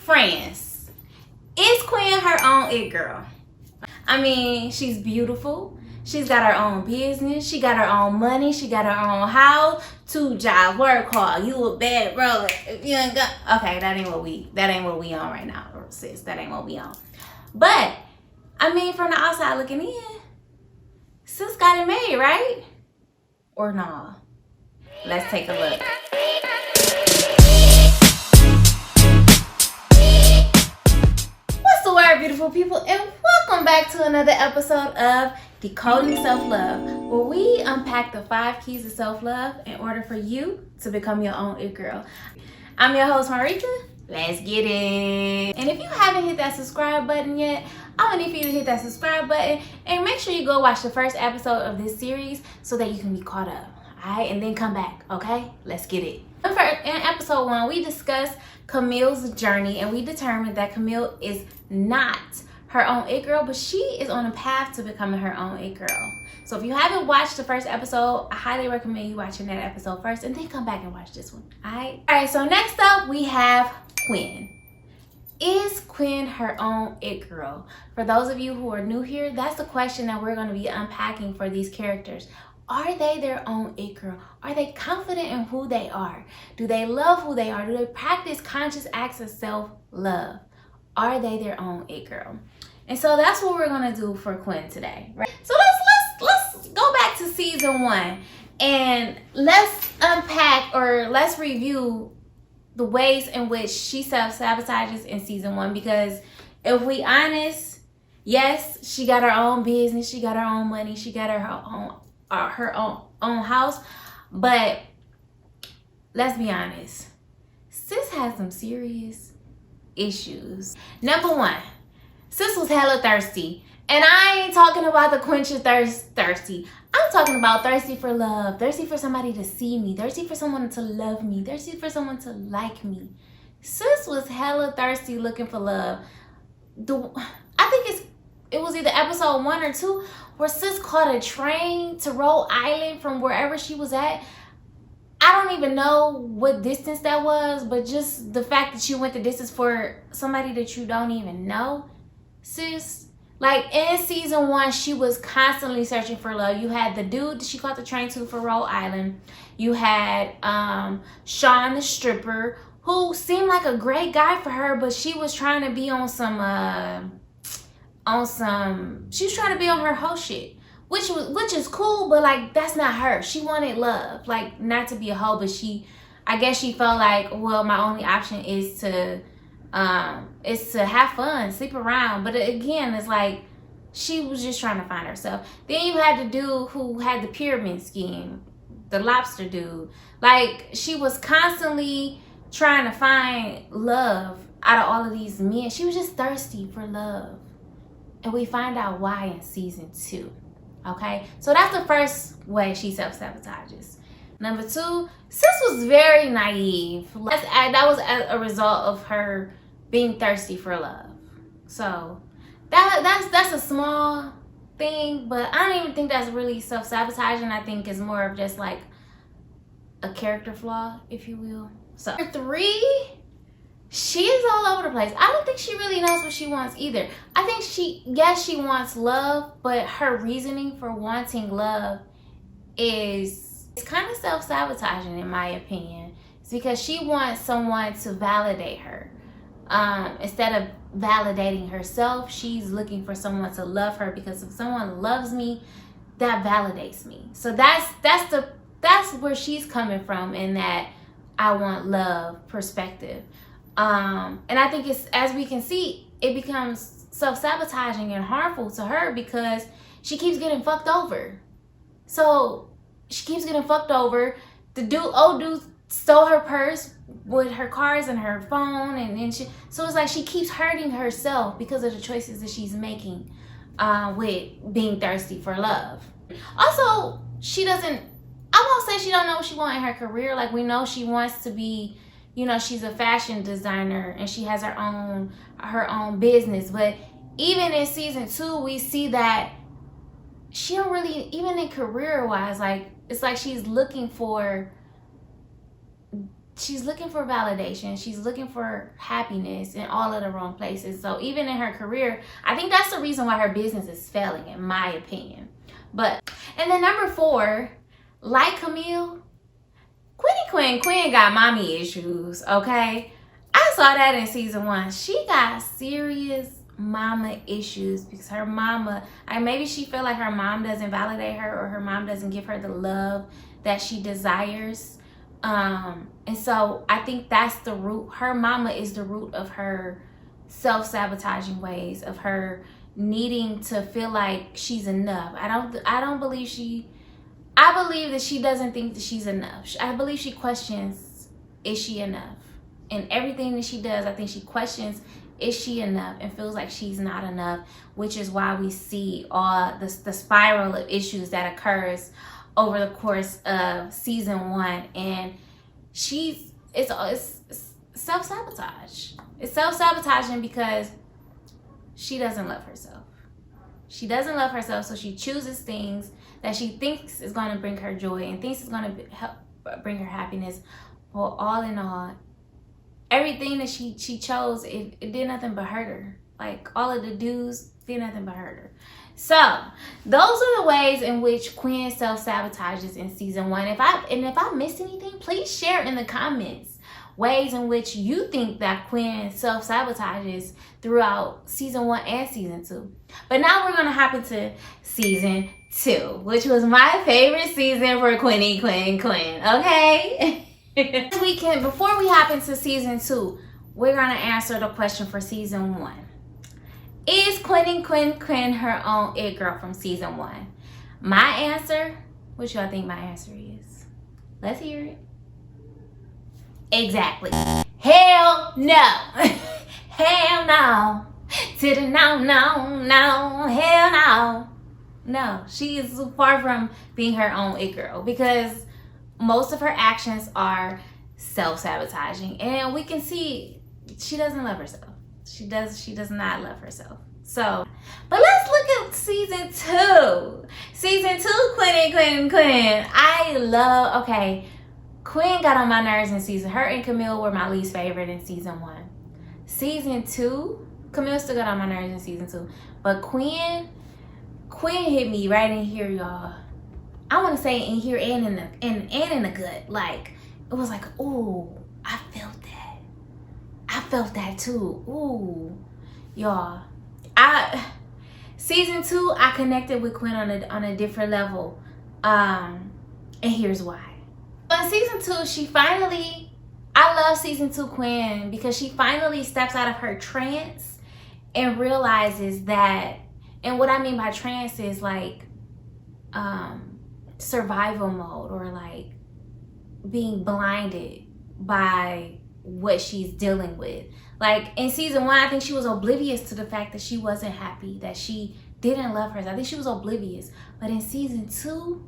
friends, is Quinn her own it girl? I mean, she's beautiful. She's got her own business. She got her own money. She got her own house. 2 jobs. Work hard. You a bad brother. If you ain't got, okay, that ain't what we on right now, sis. That ain't what we on. But I mean, from the outside looking in, sis got it made, right? Or nah? Let's take a look. What's the word, beautiful people? And welcome back to another episode of Decoding Self-Love, where we unpack the 5 keys of self-love in order for you to become your own it girl. I'm your host, Marita. Let's get it. And if you haven't hit that subscribe button yet, I want you to hit that subscribe button and make sure you go watch the first episode of this series so that you can be caught up. Alright, and then come back, okay? Let's get it. In episode 1, we discussed Camille's journey, and we determined that Camille is not her own it girl, but she is on a path to becoming her own it girl. So if you haven't watched the first episode, I highly recommend you watching that episode first and then come back and watch this one. Alright, so next up we have Quinn. Is Quinn her own it girl? For those of you who are new here, that's the question that we're going to be unpacking for these characters. Are they their own it girl? Are they confident in who they are? Do they love who they are? Do they practice conscious acts of self-love? Are they their own it girl? And so that's what we're gonna do for Quinn today, right? So let's go back to season 1 and let's unpack, or let's review the ways in which she self-sabotages in season 1. Because if we honest, yes, she got her own business, she got her own money, she got her own house, but let's be honest, sis has some serious issues. Number 1, sis was hella thirsty. And I ain't talking about the quench your thirst thirsty. I'm talking about thirsty for love, thirsty for somebody to see me, thirsty for someone to love me, thirsty for someone to like me. Sis was hella thirsty looking for love. I think it was either episode 1 or 2 where sis caught a train to Rhode Island from wherever she was at. I don't even know what distance that was, but just the fact that you went the distance for somebody that you don't even know, sis. Like in season 1, she was constantly searching for love. You had the dude that she caught the train to for Rhode Island. You had Sean the stripper, who seemed like a great guy for her, but she was trying to be on some she was trying to be on her whole shit. Which is cool, but like that's not her. She wanted love, like not to be a hoe, but I guess she felt like, well, my only option is to have fun, sleep around. But again, it's like she was just trying to find herself. Then you had the dude who had the pyramid scheme, the lobster dude. Like she was constantly trying to find love out of all of these men. She was just thirsty for love, and we find out why in season 2. Okay, so that's the first way she self-sabotages. Number 2, sis was very naive. That was a result of her being thirsty for love. So that's a small thing, but I don't even think that's really self-sabotaging. I think it's more of just like a character flaw, if you will. So number 3, she is all over the place. I don't think she really knows what she wants either. I think she wants love, but her reasoning for wanting love it's kind of self-sabotaging in my opinion. It's because she wants someone to validate her. Instead of validating herself, she's looking for someone to love her, because if someone loves me, that validates me. So that's where she's coming from in that I want love perspective. And I think it's, as we can see, it becomes self-sabotaging and harmful to her because she keeps getting fucked over. So she keeps getting fucked over. The old dude stole her purse with her cards and her phone, and then so it's like she keeps hurting herself because of the choices that she's making with being thirsty for love. Also, I won't say she don't know what she wants in her career. Like, we know she wants to be, she's a fashion designer and she has her own business. But even in season 2, we see that she don't really, even in career wise, like, it's like she's looking for she's looking for validation. She's looking for happiness in all of the wrong places. So even in her career, I think that's the reason why her business is failing, in my opinion. And then number 4, like Camille, Quinn got mommy issues, okay? I saw that in season 1. She got serious mama issues because her mama, maybe she feel like her mom doesn't validate her, or her mom doesn't give her the love that she desires. And so I think that's the root. Her mama is the root of her self-sabotaging ways, of her needing to feel like she's enough. I believe that she doesn't think that she's enough. I believe she questions, is she enough? And everything that she does, I think she questions, is she enough? And feels like she's not enough, which is why we see all the spiral of issues that occurs over the course of season 1. And it's self-sabotage. It's self-sabotaging because she doesn't love herself. She doesn't love herself, so she chooses things that she thinks is going to bring her joy and thinks is going to help bring her happiness. Well, all in all, everything that she chose, it did nothing but hurt her. Like, all of the dudes did nothing but hurt her. So those are the ways in which Quinn self-sabotages in season 1. If I missed anything, please share in the comments ways in which you think that Quinn self-sabotages throughout season 1 and season 2. But now we're gonna hop into season 2, which was my favorite season for Quinn, okay? Before we hop into season 2, we're gonna answer the question for season 1. Is Quinn her own it girl from season 1? My answer, what y'all think my answer is? Let's hear it. Exactly. Hell no. Hell no. To the no. Hell no. No, she is far from being her own it girl, because most of her actions are self-sabotaging, and we can see she doesn't love herself. She does not love herself. So, but let's look at season 2. Season 2, Quinn. Quinn got on my nerves in season. Her and Camille were my least favorite in season 1. Season 2, Camille still got on my nerves in season 2. But Quinn hit me right in here, y'all. I want to say in here and in the gut. Like, it was like, ooh, I felt that. I felt that too. Ooh, y'all. Season 2, I connected with Quinn on a different level. And here's why. In season 2, I love season 2 Quinn because she finally steps out of her trance and realizes that, and what I mean by trance is like survival mode, or like being blinded by what she's dealing with. Like in season 1, I think she was oblivious to the fact that she wasn't happy, that she didn't love herself. I think she was oblivious. But in season 2,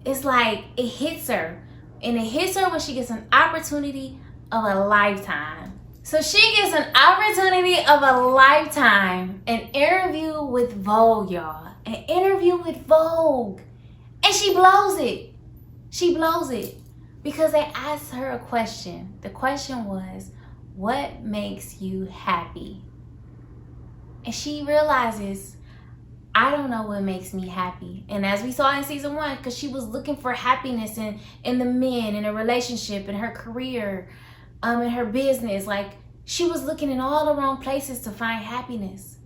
it's like it hits her. And it hits her when she gets an opportunity of a lifetime. So she gets an opportunity of a lifetime. An interview with Vogue, y'all. An interview with Vogue. And she blows it. She blows it. Because they asked her a question. The question was, what makes you happy? And she realizes, I don't know what makes me happy. And as we saw in season 1, because she was looking for happiness in the men, in a relationship, in her career, in her business. Like, she was looking in all the wrong places to find happiness.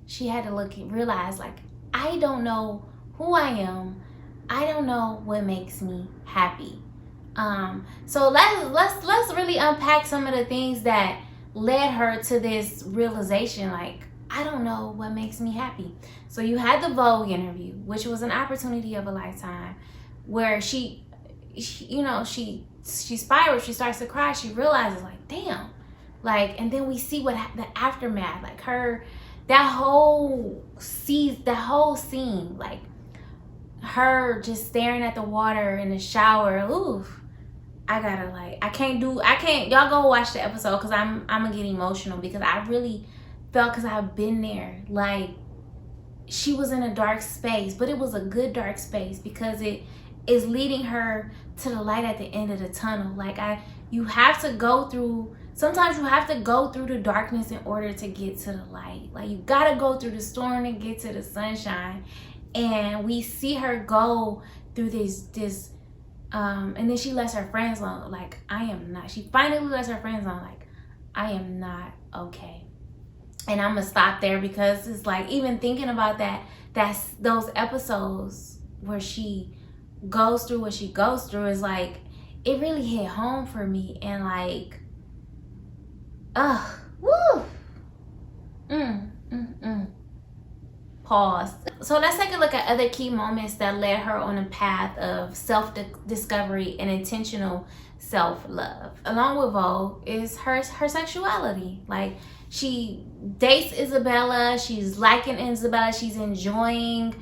She had to realize, like, I don't know who I am. I don't know what makes me happy. So let's really unpack some of the things that led her to this realization, like, I don't know what makes me happy. So you had the Vogue interview, which was an opportunity of a lifetime, where she spirals, she starts to cry, she realizes, like, damn, like, and then we see what the aftermath, like that whole scene, like her just staring at the water in the shower. Oof. I can't, y'all go watch the episode, because I'm gonna get emotional, because I really felt, because I've been there. Like, she was in a dark space, but it was a good dark space, because it is leading her to the light at the end of the tunnel. Like, you have to go through, sometimes you have to go through the darkness in order to get to the light. Like, you gotta go through the storm to get to the sunshine. And we see her go through this and then she lets her friends know, like, I am not, she finally lets her friends know, like, I am not okay. And I'm gonna stop there, because it's like, even thinking about that's those episodes where she goes through what she goes through is like, it really hit home for me. And like, woo. Pause. So let's take a look at other key moments that led her on a path of self-discovery and intentional self-love. Along with Vogue is her sexuality. Like, she dates Isabella, she's liking Isabella, she's enjoying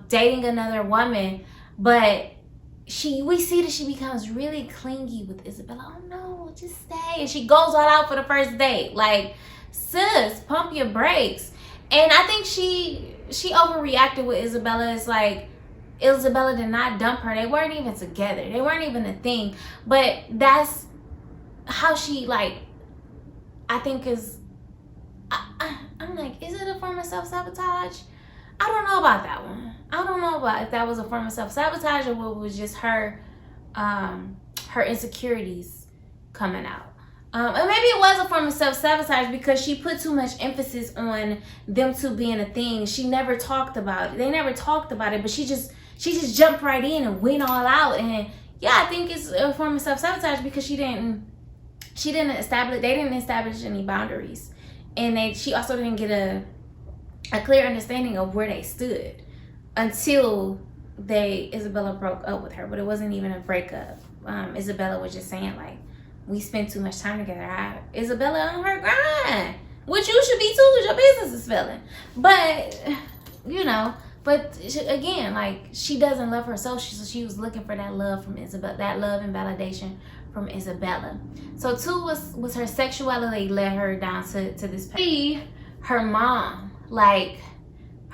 dating another woman, but we see that she becomes really clingy with Isabella. Oh no, just stay. And she goes all out for the first date. Like, sis, pump your brakes. And I think she overreacted with Isabella. It's like, Isabella did not dump her. They weren't even together. They weren't even a thing. But that's how she, like, I think is, I'm like, is it a form of self-sabotage? I don't know about that one. I don't know about if that was a form of self-sabotage or what was just her insecurities coming out. And maybe it was a form of self-sabotage because she put too much emphasis on them two being a thing. She never talked about it. They never talked about it, but she just jumped right in and went all out. And yeah, I think it's a form of self-sabotage because they didn't establish any boundaries. And she also didn't get a clear understanding of where they stood until Isabella broke up with her. But it wasn't even a breakup. Isabella was just saying, like, we spent too much time together. Isabella on her grind, which you should be too, because your business is failing. But, again, like, she doesn't love herself. So she was looking for that love from Isabella, that love and validation from Isabella. So 2 was her sexuality led her down to this. 3, her mom. Like,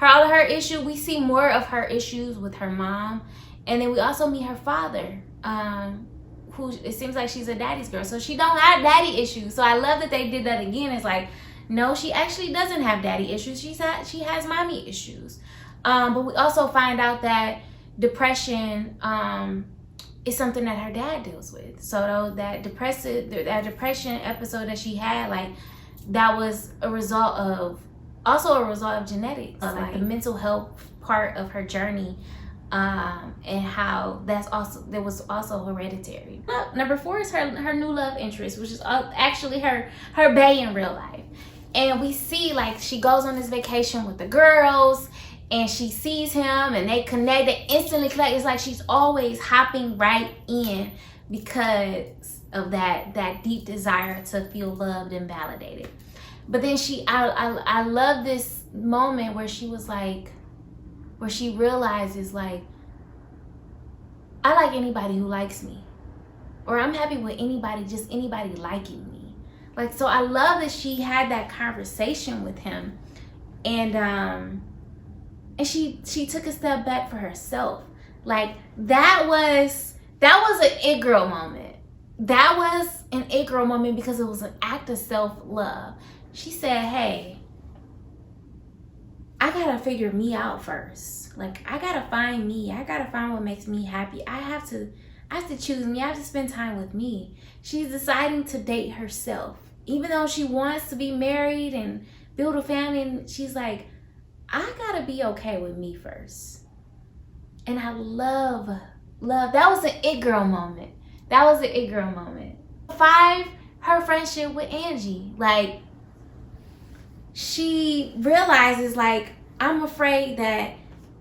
all of her issues, we see more of her issues with her mom. And then we also meet her father, who it seems like she's a daddy's girl. So she don't have daddy issues. So I love that they did that again. It's like, no, she actually doesn't have daddy issues. She has mommy issues. But we also find out that depression is something that her dad deals with. So that depression episode that she had, like, that was a result of genetics, like the mental health part of her journey. And how that was also hereditary. Number 4 is her new love interest, which is actually her bae in real life. And we see, like, she goes on this vacation with the girls and she sees him and they connect. They instantly connect. It's like she's always hopping right in because of that deep desire to feel loved and validated. But then I love this moment where she was like, where she realizes, like, I like anybody who likes me, or I'm happy with anybody liking me. Like, so I love that she had that conversation with him, and she took a step back for herself. Like, that was an it girl moment. That was an it girl moment because it was an act of self-love. She said, hey, I gotta figure me out first. Like, I gotta find me. I gotta find what makes me happy. I have to choose me. I have to spend time with me. She's deciding to date herself. Even though she wants to be married and build a family, and she's like, I gotta be okay with me first. And I love. That was an it girl moment. 5, her friendship with Angie. Like, she realizes, like, I'm afraid that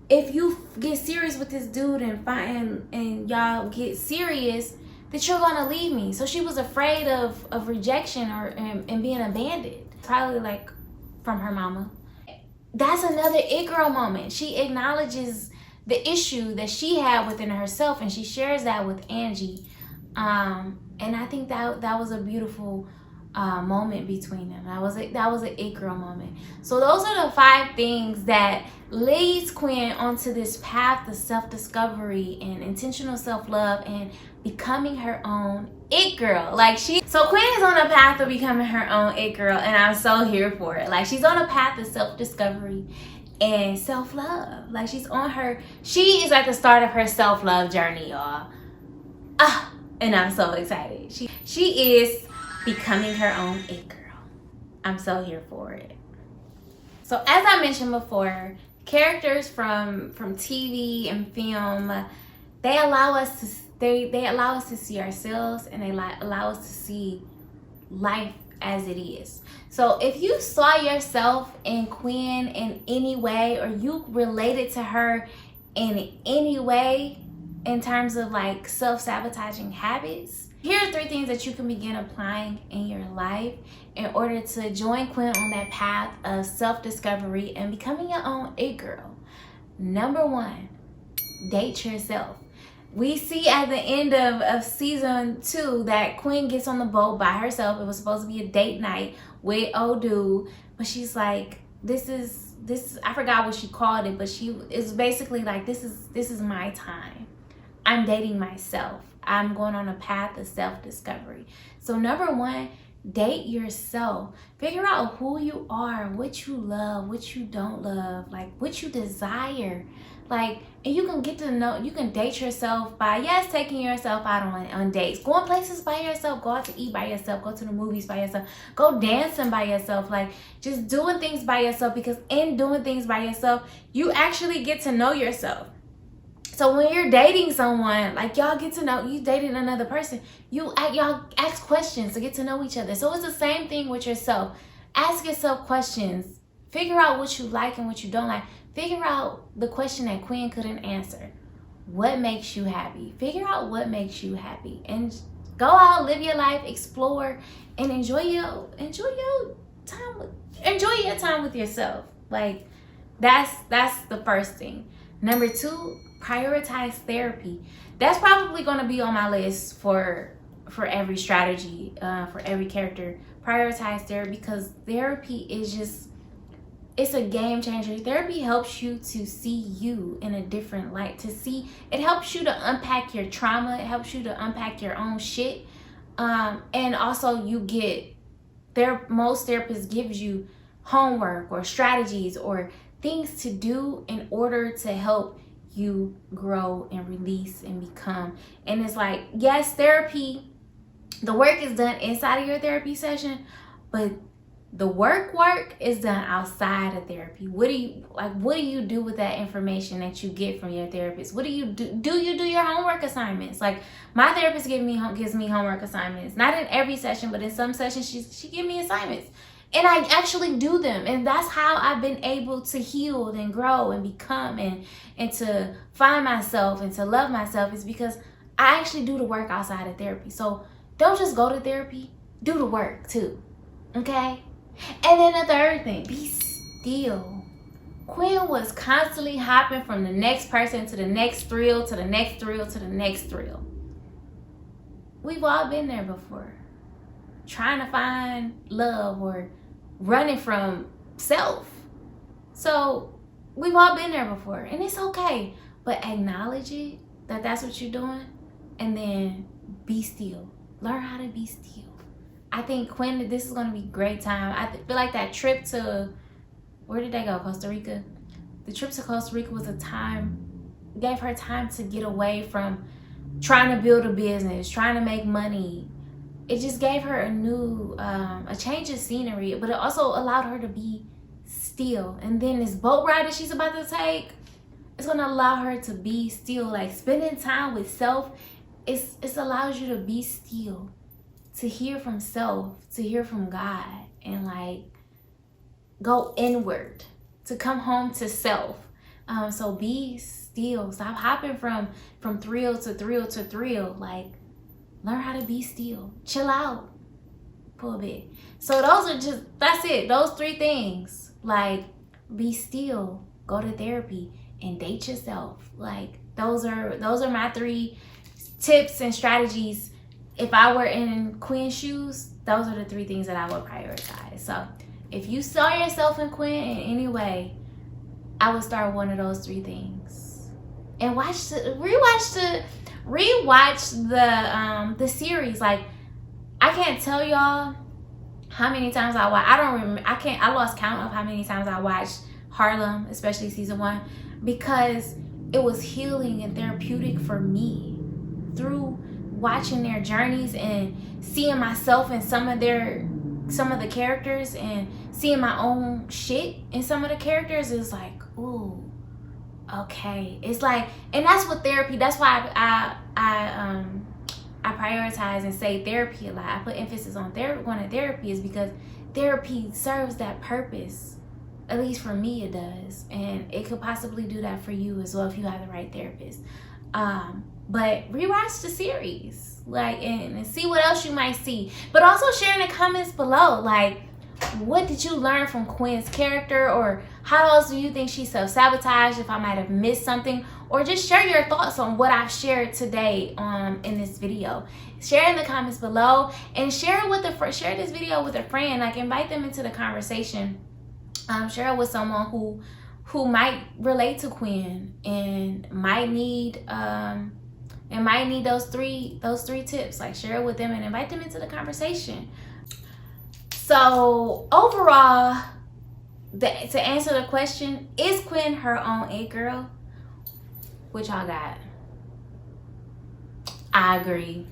if you get serious with this dude and y'all get serious, that you're gonna leave me. So she was afraid of rejection and being abandoned, probably, like, from her mama. That's another it girl moment. She acknowledges the issue that she had within herself, and she shares that with Angie. And I think that was a beautiful moment between them. That was an it girl moment. So those are the 5 things that leads Quinn onto this path of self-discovery and intentional self-love and becoming her own it girl. So Quinn is on a path of becoming her own it girl, and I'm so here for it. Like, she's on a path of self-discovery and self-love. Like, she is at the start of her self-love journey, y'all. And I'm so excited. She is becoming her own it girl. I'm so here for it. So as I mentioned before, characters from TV and film, they allow us to see ourselves, and they allow us to see life as it is. So if you saw yourself in Quinn in any way, or you related to her in any way in terms of like self-sabotaging habits, here are 3 things that you can begin applying in your life in order to join Quinn on that path of self-discovery and becoming your own it girl. Number 1, date yourself. We see at the end of season 2 that Quinn gets on the boat by herself. It was supposed to be a date night with old dude, but she's like, this is I forgot what she called it, but it's basically like, this is my time. I'm dating myself. I'm going on a path of self-discovery. So number 1, date yourself. Figure out who you are, what you love, what you don't love, like what you desire. Like, and you can date yourself by, yes, taking yourself out on dates, going places by yourself, go out to eat by yourself, go to the movies by yourself, go dancing by yourself, like just doing things by yourself, because in doing things by yourself, you actually get to know yourself. So when you're dating someone, like, y'all get to know, you dating another person, y'all ask questions to get to know each other. So it's the same thing with yourself. Ask yourself questions. Figure out what you like and what you don't like. Figure out the question that Quinn couldn't answer. What makes you happy? Figure out what makes you happy, and go out, live your life, explore, and enjoy your time with yourself. Like, that's the first thing. Number 2, prioritize therapy. That's probably going to be on my list for every strategy, for every character. Prioritize therapy, because therapy is it's a game changer. Therapy helps you to see you in a different light. It helps you to unpack your trauma. It helps you to unpack your own shit. And also most therapists gives you homework or strategies or things to do in order to help you grow and release and become. And it's like, yes, therapy, the work is done inside of your therapy session, but the work is done outside of therapy. What do you do with that information that you get from your therapist? What do you do? Do you do your homework assignments? Like, my therapist gives me homework assignments. Not in every session, but in some sessions she gives me assignments. And I actually do them. And that's how I've been able to heal and grow and become and to find myself and to love myself, is because I actually do the work outside of therapy. So don't just go to therapy, do the work too. Okay? And then the third thing, be still. Quinn was constantly hopping from the next person to the next thrill, to the next thrill, to the next thrill. We've all been there before. Trying to find love or running from self. So we've all been there before, and it's okay. But acknowledge it, that's what you're doing, and then be still. Learn how to be still. I think, Quinn, this is going to be a great time. I feel like that trip to, where did they go? Costa Rica? The trip to Costa Rica gave her time to get away from trying to build a business, trying to make money. It just gave her a change of scenery, but it also allowed her to be still. And then this boat ride that she's about to take, it's going to allow her to be still. Like, spending time with self, it allows you to be still, to hear from self, to hear from God, and like go inward, to come home to self. So be still. Stop hopping from thrill to thrill to thrill. Like, learn how to be still. Chill out for a bit. So that's it. Those 3 things. Like, be still, go to therapy, and date yourself. Like, those are my 3 tips and strategies. If I were in Quinn's shoes, those are the 3 things that I would prioritize. So if you saw yourself in Quinn in any way, I would start one of those 3 things. And rewatch the series. Like, I can't tell y'all how many times I watched. I lost count of how many times I watched Harlem, especially season 1, because it was healing and therapeutic for me through watching their journeys and seeing myself in some of the characters and seeing my own shit in some of the characters. Is like, ooh, okay. It's like, and that's what therapy, that's why I prioritize and say therapy a lot. I put emphasis on going to therapy, is because therapy serves that purpose. At least for me it does, and it could possibly do that for you as well if you have the right therapist. But rewatch the series, like, and see what else you might see. But also share in the comments below, like, what did you learn from Quinn's character, or how else do you think she self-sabotaged, if I might have missed something, or just share your thoughts on what I've shared today in this video. Share in the comments below, and share this video with a friend. Like, invite them into the conversation. Share it with someone who might relate to Quinn and might need those three tips. Like, share it with them and invite them into the conversation. So overall, to answer the question, is Quinn her own it girl? What y'all got? I agree.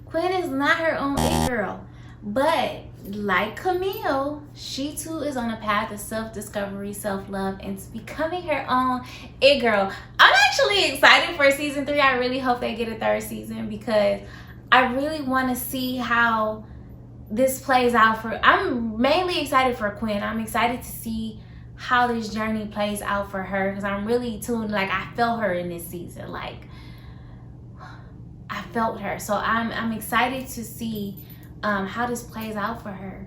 Quinn is not her own it girl, but like Camille, she too is on a path of self-discovery, self-love, and becoming her own it girl. I'm actually excited for season 3. I really hope they get a 3rd season, because I really want to see how this plays out I'm mainly excited for Quinn. I'm excited to see how this journey plays out for her, because I'm really tuned. Like, I felt her in this season. Like, I felt her. So I'm excited to see how this plays out for her.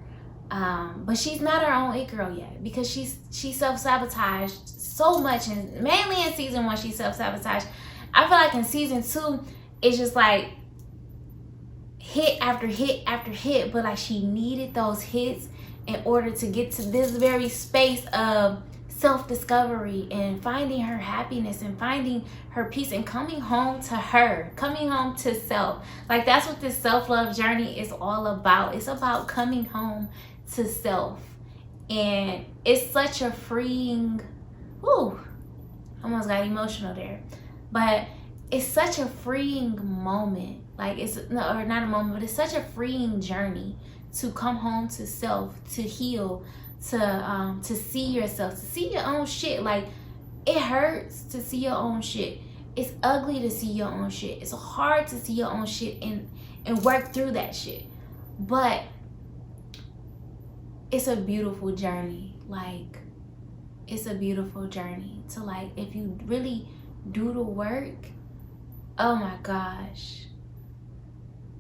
But she's not her own it girl yet, because she self-sabotaged so much, and mainly in season 1 she self-sabotaged. I feel like in season 2 it's just like hit after hit after hit, but like she needed those hits in order to get to this very space of self-discovery and finding her happiness and finding her peace and coming home to her, coming home to self. Like, that's what this self-love journey is all about. It's about coming home to self. And it's such a freeing, almost got emotional there, but it's such a freeing moment. Like, not a moment, but it's such a freeing journey to come home to self, to heal, to see yourself, to see your own shit. Like, it hurts to see your own shit. It's ugly to see your own shit. It's hard to see your own shit and work through that shit. But it's a beautiful journey. Like, it's a beautiful journey to, like, if you really do the work, oh my gosh,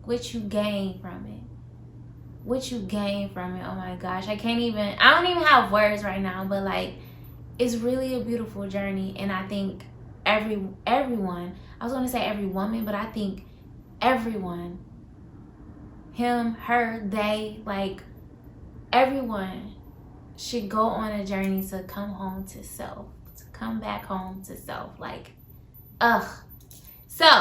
what you gain from it. What you gain from it, oh my gosh. I don't even have words right now, but like, it's really a beautiful journey. And I think everyone, I was gonna say every woman, but I think everyone, him, her, they, like, everyone should go on a journey to come home to self, to come back home to self. Like, so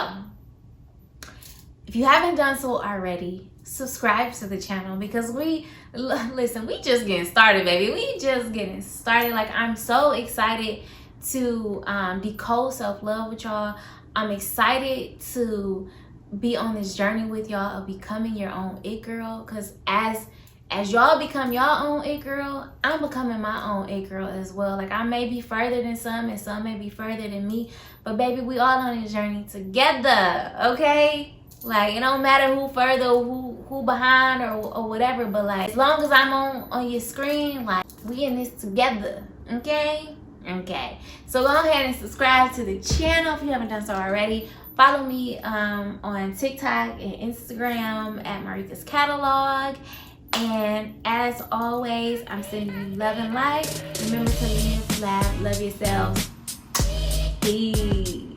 if you haven't done so already, subscribe to the channel, because we just getting started, baby. We just getting started. Like, I'm so excited to decode self-love with y'all. I'm excited to be on this journey with y'all of becoming your own it girl, because as y'all become your own it girl, I'm becoming my own it girl as well. Like, I may be further than some and some may be further than me, but baby, we all on this journey together, okay? Like, it don't matter who further, who behind, or whatever, but like, as long as I'm on your screen, like, we in this together, okay? Okay. So go ahead and subscribe to the channel if you haven't done so already. Follow me on TikTok and Instagram at Marika's Catalog. And as always, I'm sending you love and light. Remember to live, laugh, love yourselves. Peace.